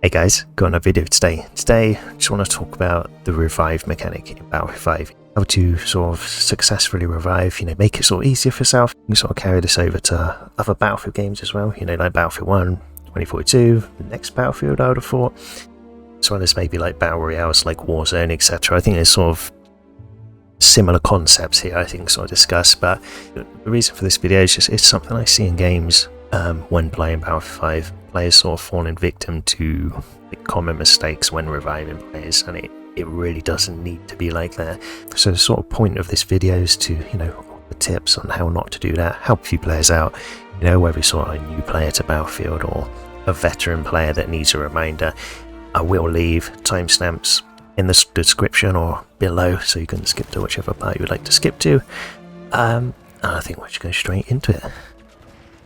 Hey guys, got another video today. Today, I just want to talk about the revive mechanic in Battlefield 5. How to sort of successfully revive, make it sort of easier for yourself. You can sort of carry this over to other Battlefield games as well, like Battlefield 1, 2042, the next Battlefield I would have thought, as well as maybe like Battle Royales like Warzone, etc. I think there's sort of similar concepts here, I think, sort of discussed, but the reason for this video is just it's something I see in games when playing Battlefield 5. Players sort of falling victim to common mistakes when reviving players, and it really doesn't need to be like that. So the sort of point of this video is to, the tips on how not to do that, help a few players out, whether you're sort of a new player to Battlefield or a veteran player that needs a reminder. I will leave timestamps in the description or below so you can skip to whichever part you would like to skip to. And I think we're just going straight into it.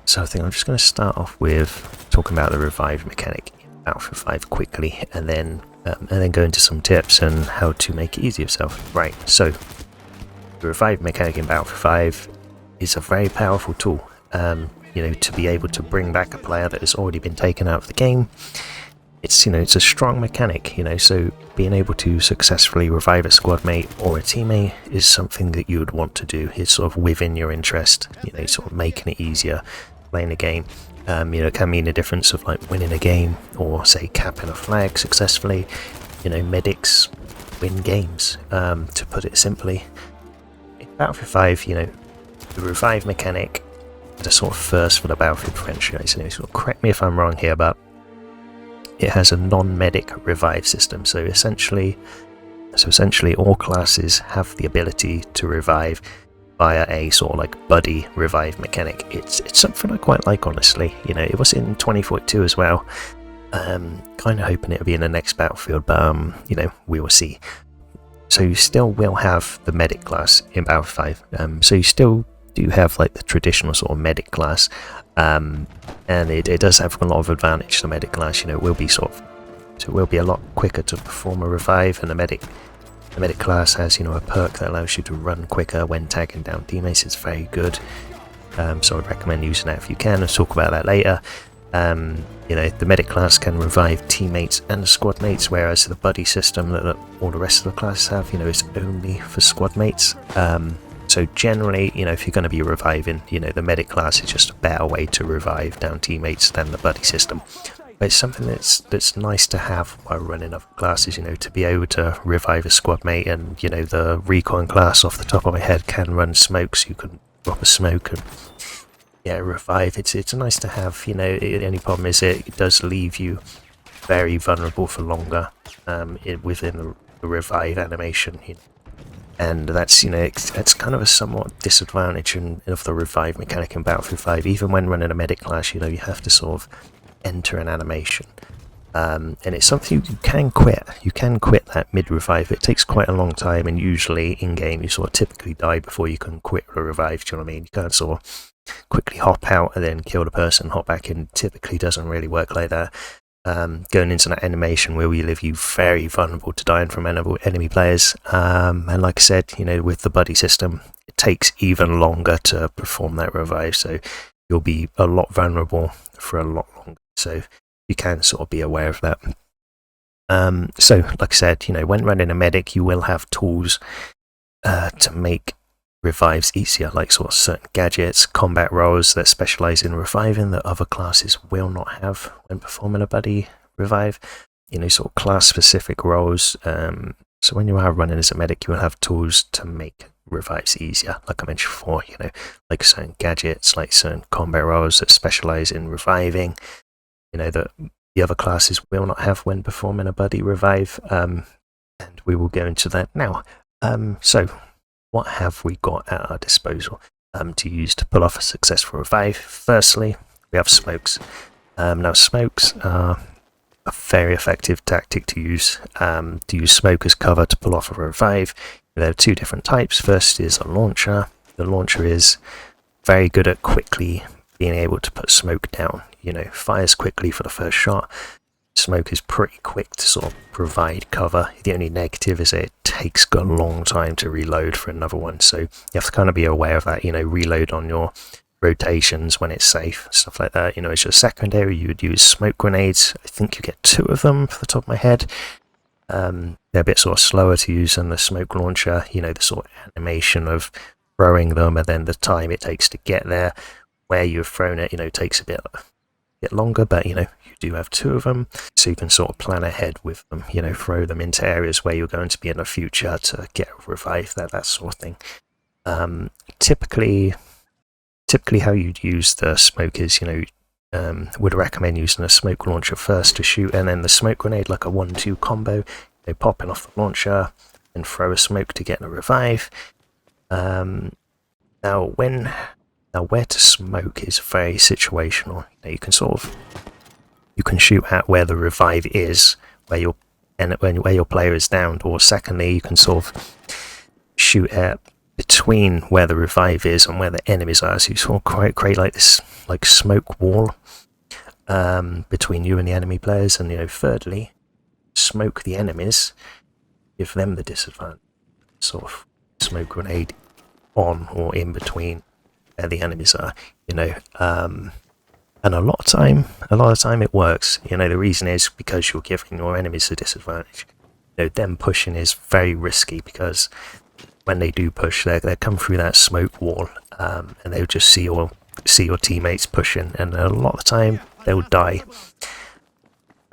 So I think I'm just going to start off with talking about the revive mechanic in Battlefield 5 quickly, and then go into some tips and how to make it easy yourself. Right, so the revive mechanic in Battlefield 5 is a very powerful tool. To be able to bring back a player that has already been taken out of the game. It's it's a strong mechanic, so being able to successfully revive a squad mate or a teammate is something that you would want to do. It's sort of within your interest, sort of making it easier playing a game. It can mean a difference of like winning a game or say capping a flag successfully. Medics win games, to put it simply. In Battlefield 5, the revive mechanic is a sort of first for the Battlefield franchise. Sort of correct me if I'm wrong here, but it has a non-medic revive system. So essentially all classes have the ability to revive via a sort of like buddy revive mechanic. It's something I quite like, honestly. It was in 2042 as well. Kind of hoping it'll be in the next Battlefield, but we will see. So you still will have the medic class in Battlefield 5. So you still do have like the traditional sort of medic class, and it does have a lot of advantage. The medic class, it will be it will be a lot quicker to perform a revive, and the medic class has a perk that allows you to run quicker when tagging down teammates. It's very good, so I'd recommend using that if you can. I'll talk about that later. The medic class can revive teammates and squad mates, whereas the buddy system that all the rest of the classes have, is only for squad mates. So generally, if you're going to be reviving, the medic class is just a better way to revive down teammates than the buddy system. But it's something that's nice to have while running other classes, to be able to revive a squad mate. And, the recon class off the top of my head can run smokes. You can drop a smoke and, revive. It's nice to have, the only problem is it does leave you very vulnerable for longer within the revive animation, And that's, it's kind of a somewhat disadvantage of the revive mechanic in Battlefield 5. Even when running a medic class, you have to sort of enter an animation. And it's something you can quit. You can quit that mid-revive. It takes quite a long time, and usually in-game you sort of typically die before you can quit the revive, do you know what I mean? You can't sort of quickly hop out and then kill the person, hop back in. Typically doesn't really work like that. Going into that animation will leave you very vulnerable to dying from enemy players, and like I said, with the buddy system, it takes even longer to perform that revive, so you'll be a lot vulnerable for a lot longer, so you can sort of be aware of that. So like I said, when running a medic, you will have tools to make revives easier, like sort of certain gadgets, combat roles that specialize in reviving that other classes will not have when performing a buddy revive. Sort of class specific roles. So when you are running as a medic, you will have tools to make revives easier, like I mentioned before. Like certain gadgets, like certain combat roles that specialize in reviving. That the other classes will not have when performing a buddy revive. And we will go into that now. So what have we got at our disposal to use to pull off a successful revive? Firstly, we have smokes. Now, smokes are a very effective tactic to use smoke as cover to pull off a revive. There are two different types. First is a launcher. The launcher is very good at quickly being able to put smoke down. Fires quickly for the first shot. Smoke is pretty quick to sort of provide cover. The only negative is it takes a long time to reload for another one, so you have to kind of be aware of that. Reload on your rotations when it's safe, stuff like that. You know, as your secondary, you would use smoke grenades. I think you get 2 of them off the top of my head. They're a bit sort of slower to use than the smoke launcher. You know, the sort of animation of throwing them and then the time it takes to get there where you've thrown it, you know, takes a bit longer, but you know, you do have 2 of them, so you can sort of plan ahead with them, you know, throw them into areas where you're going to be in the future to get a revive, that sort of thing. Typically how you'd use the smoke is, you know, would recommend using a smoke launcher first to shoot, and then the smoke grenade, like a 1-2 combo, you know, popping off the launcher and throw a smoke to get a revive. Now where to smoke is very situational. You know, you can shoot at where the revive is, where your player is downed, or secondly, you can sort of shoot at between where the revive is and where the enemies are. So you sort of create like this like smoke wall between you and the enemy players, and you know, thirdly, smoke the enemies, give them the disadvantage. Sort of smoke grenade on or in between where the enemies are, you know, and a lot of time it works. You know, the reason is because you're giving your enemies a disadvantage. You know, them pushing is very risky, because when they do push, they come through that smoke wall, and they'll just see your teammates pushing, and a lot of the time they'll die.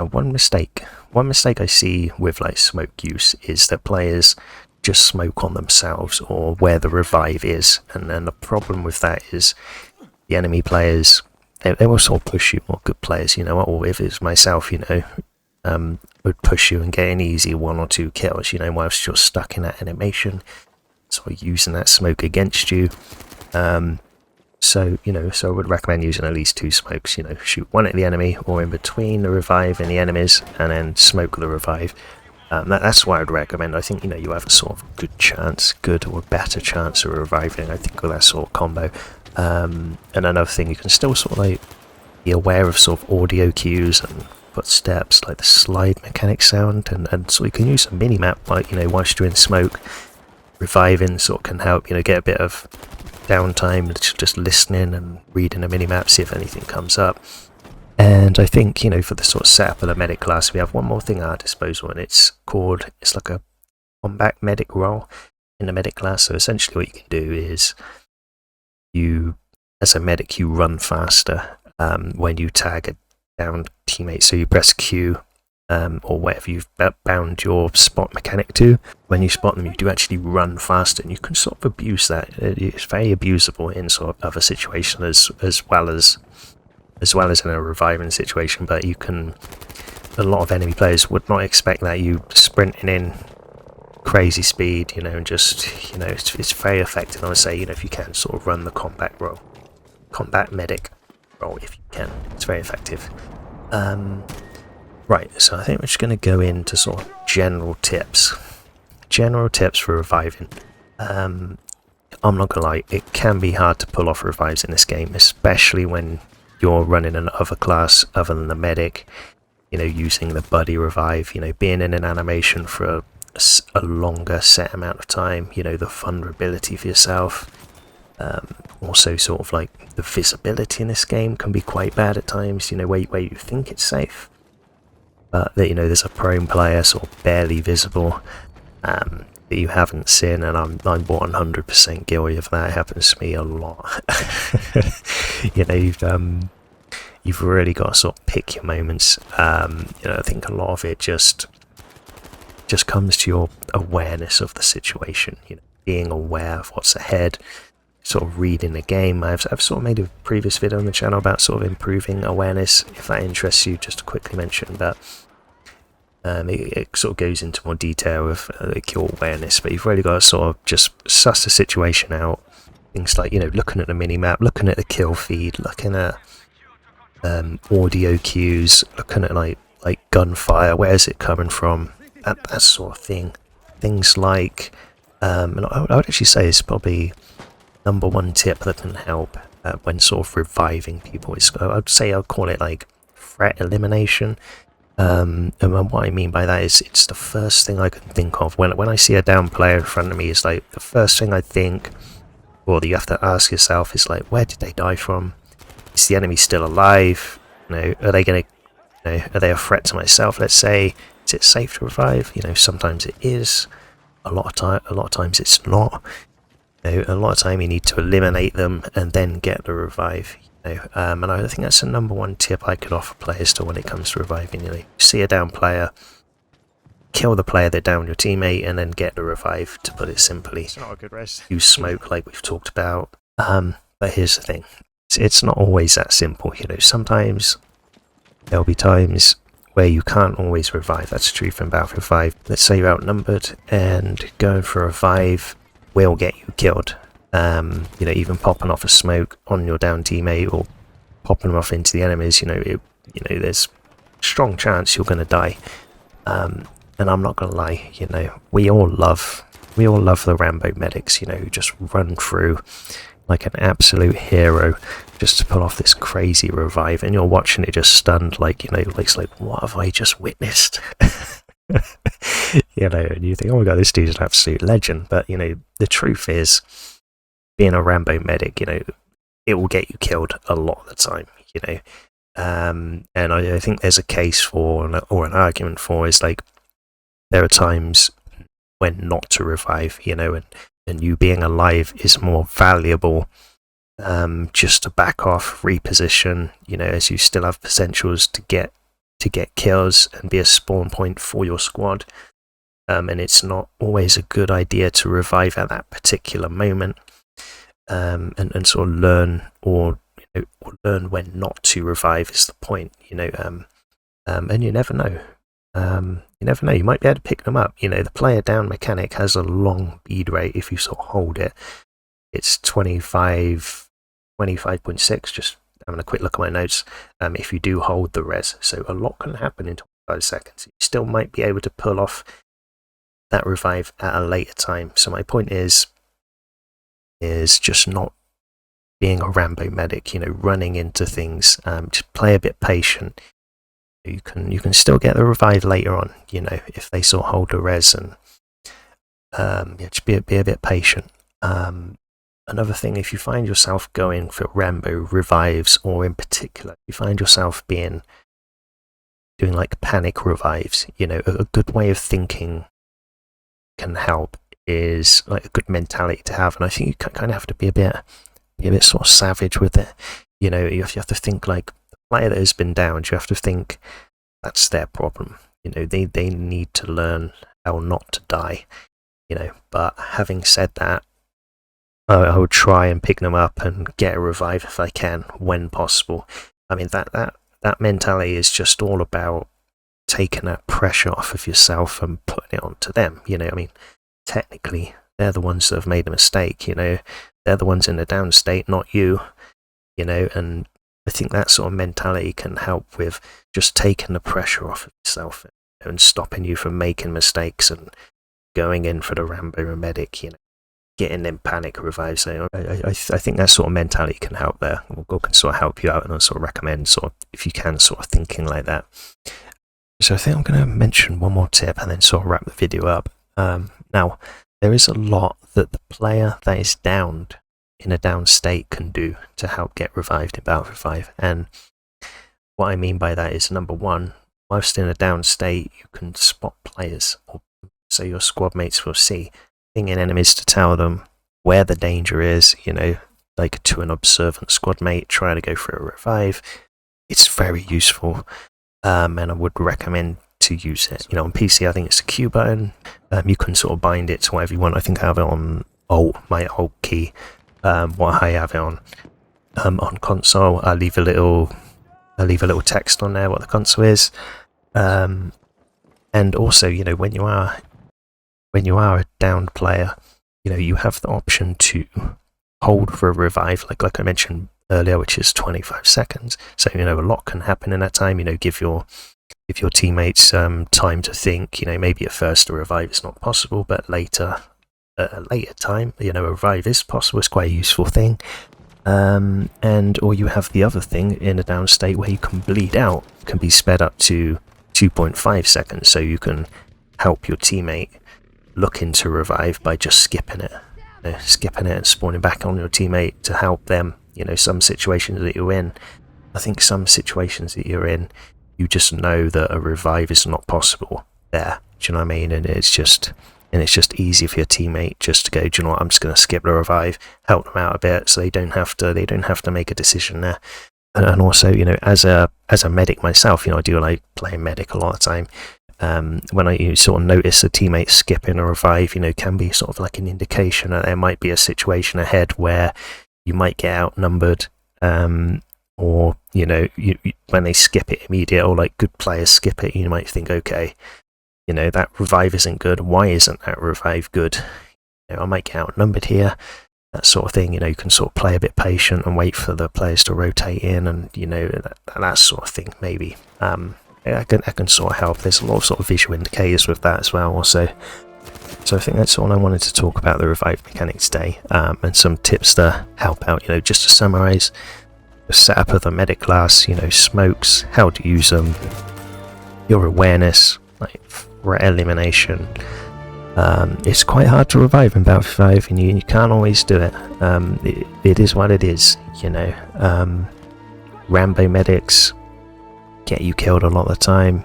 Now, one mistake I see with like smoke use is that players just smoke on themselves or where the revive is, and then the problem with that is the enemy players, they will sort of push you, more good players, you know, or if it's myself, you know, would push you and get an easy 1 or 2 kills, you know, whilst you're stuck in that animation, sort of using that smoke against you. So, you know, so I would recommend using at least 2 smokes, you know, shoot 1 at the enemy or in between the revive and the enemies, and then smoke the revive. That's what I'd recommend. I think, you know, you have a sort of good or better chance of reviving, I think, with that sort of combo. And another thing, you can still sort of like be aware of sort of audio cues and footsteps, like the slide mechanic sound, and so you can use a mini-map, like, you know, whilst you're in smoke. Reviving sort of can help, you know, get a bit of downtime, just listening and reading a mini-map, see if anything comes up. And I think, you know, for the sort of setup of the medic class, we have one more thing at our disposal, and it's like a combat medic role in the medic class. So essentially what you can do is as a medic, you run faster when you tag a downed teammate. So you press Q or whatever you've bound your spot mechanic to. When you spot them, you do actually run faster, and you can sort of abuse that. It's very abusable in sort of other situations as well as in a reviving situation, but a lot of enemy players would not expect that, you sprinting in crazy speed, you know, and just, you know, it's very effective. I would say, you know, if you can sort of run the combat medic role, if you can, it's very effective. Right, so I think we're just going to go into sort of general tips for reviving. I'm not gonna lie, it can be hard to pull off revives in this game, especially when you're running another class other than the medic, you know, using the buddy revive, you know, being in an animation for a longer set amount of time, you know, the vulnerability for yourself. Also sort of like the visibility in this game can be quite bad at times, you know, where you think it's safe, but that, you know, there's a prone player sort of barely visible that you haven't seen, and I'm 100% guilty of that. It happens to me a lot. You know, you've really got to sort of pick your moments. You know, I think a lot of it just comes to your awareness of the situation, you know, being aware of what's ahead, sort of reading the game. I've sort of made a previous video on the channel about sort of improving awareness, if that interests you, just to quickly mention, but it sort of goes into more detail of your awareness, but you've really got to sort of just suss the situation out. Things like, you know, looking at the mini-map, looking at the kill feed, looking at audio cues, looking at like gunfire, where's it coming from, that sort of thing. Things like, and I would actually say it's probably #1 tip that can help when sort of reviving people. I'd call it like threat elimination. And what I mean by that is, it's the first thing I can think of when I see a down player in front of me. Is like the first thing I think, or that you have to ask yourself is like, where did they die from? Is the enemy still alive? You know, are they going to, you know, are they a threat to myself? Let's say, is it safe to revive? You know, sometimes it is. A lot of times it's not. You know, a lot of time you need to eliminate them and then get the revive. You know, and I think that's the #1 tip I could offer players to when it comes to reviving. You know, see a down player, kill the player that downed your teammate, and then get the revive. To put it simply, It's not a good res. use smoke like we've talked about. But here's the thing: it's not always that simple. You know, sometimes there'll be times where you can't always revive. That's true from Battlefield 5. Let's say you're outnumbered and going for a revive will get you killed. You know, even popping off a smoke on your down teammate or popping them off into the enemies, you know, there's a strong chance you're going to die. And I'm not going to lie, you know, we all love the Rambo medics, you know, who just run through like an absolute hero just to pull off this crazy revive, and you're watching it just stunned, like, you know, it's like, what have I just witnessed? You know, and you think, oh my god, this dude's an absolute legend. But you know, the truth is, being a Rambo medic, you know, it will get you killed a lot of the time, you know. And I think there's a case for, or an argument for, is like, there are times when not to revive, you know, and you being alive is more valuable, just to back off, reposition, you know, as you still have potentials to get kills and be a spawn point for your squad. And it's not always a good idea to revive at that particular moment, and sort of learn, or learn when not to revive is the point, you know. And you never know. You never know, you might be able to pick them up. You know, the player down mechanic has a long bead rate if you sort of hold it. It's 25.6, just having a quick look at my notes, if you do hold the res. So a lot can happen in 25 seconds. You still might be able to pull off that revive at a later time. So my point is just not being a Rambo medic, you know, running into things. Just play a bit patient. You can still get the revive later on, you know, if they sort of hold the res, and yeah, just be a bit patient. Another thing, if you find yourself going for Rambo revives, or in particular, you find yourself doing like panic revives, you know, a good way of thinking can help, is like a good mentality to have. And I think you kind of have to be a bit sort of savage with it. You know, you have to think like, player that has been downed, you have to think that's their problem. You know, they need to learn how not to die, you know. But having said that, I would try and pick them up and get a revive if I can, when possible. I mean, that mentality is just all about taking that pressure off of yourself and putting it onto them, you know. I mean, technically they're the ones that have made a mistake, you know, they're the ones in the down state, not you, you know. And I think that sort of mentality can help with just taking the pressure off of yourself and stopping you from making mistakes and going in for the Rambo medic, you know, getting them panic revives. So I think that sort of mentality can help there. Or can sort of help you out, and I sort of recommend, sort of, if you can, sort of thinking like that. So I think I'm going to mention one more tip and then sort of wrap the video up. Now, there is a lot that the player that is downed in a down state can do to help get revived in Battlefield 5. And what I mean by that is, #1, whilst in a down state, you can spot players, or so your squad mates will see, pinging enemies to tell them where the danger is, you know, like to an observant squad mate trying to go for a revive. It's very useful, and I would recommend to use it. You know, on PC, I think it's the Q button. You can sort of bind it to whatever you want. I think I have it on Alt, my Alt key. What I have it on console, I'll leave a little text on there what the console is. And also, you know, when you are a downed player, you know, you have the option to hold for a revive, like I mentioned earlier, which is 25 seconds. So, you know, a lot can happen in that time. You know, give your teammates time to think. You know, maybe at first a revive is not possible, but later, at a later time, you know, a revive is possible. It's quite a useful thing. Or you have the other thing in a down state where you can bleed out, can be sped up to 2.5 seconds, so you can help your teammate look into revive by just skipping it. skipping it and spawning back on your teammate to help them. Some situations that you're in, I think some situations that you're in, you just know that a revive is not possible there. Do you know what I mean? And it's just easy for your teammate just to go, do you know what, I'm just going to skip the revive, help them out a bit, so they don't have to make a decision there. And also, as a medic myself, I do like playing medic a lot of the time. When I sort of notice a teammate skipping a revive, can be sort of like an indication that there might be a situation ahead where you might get outnumbered, or when they skip it immediate, or like good players skip it, you might think, okay, that revive isn't good. Why isn't that revive good? I might get outnumbered here, that sort of thing. You can sort of play a bit patient and wait for the players to rotate in, and that sort of thing. Maybe I can sort of help. There's a lot of sort of visual indicators with that as well. Also. So I think that's all I wanted to talk about the revive mechanic today, and some tips to help out. Just to summarise, the setup of the medic class, smokes, how to use them, your awareness, like threat elimination. It's quite hard to revive in Battlefield 5, and you can't always do it. It is what it is, Rambo medics get you killed a lot of the time.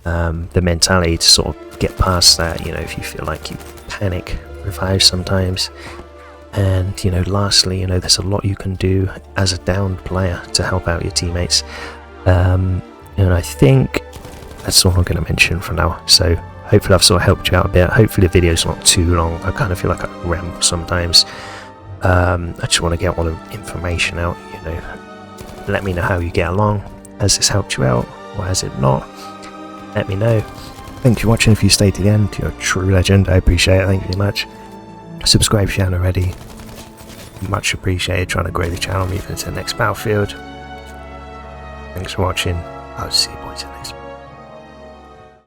The mentality to sort of get past that, if you feel like you panic, revive sometimes. And lastly, there's a lot you can do as a downed player to help out your teammates. And I think that's all I'm going to mention for now. So hopefully I've sort of helped you out a bit. Hopefully the video's not too long. I kind of feel like I ramble sometimes. I just want to get all the information out. Let me know how you get along. Has this helped you out, or has it not? Let me know. Thanks for watching. If you stayed to the end, you're a true legend. I appreciate it. Thank you very much. Subscribe if you haven't already. Much appreciated. Trying to grow the channel, moving into the next Battlefield. Thanks for watching. I'll see you boys in the next one.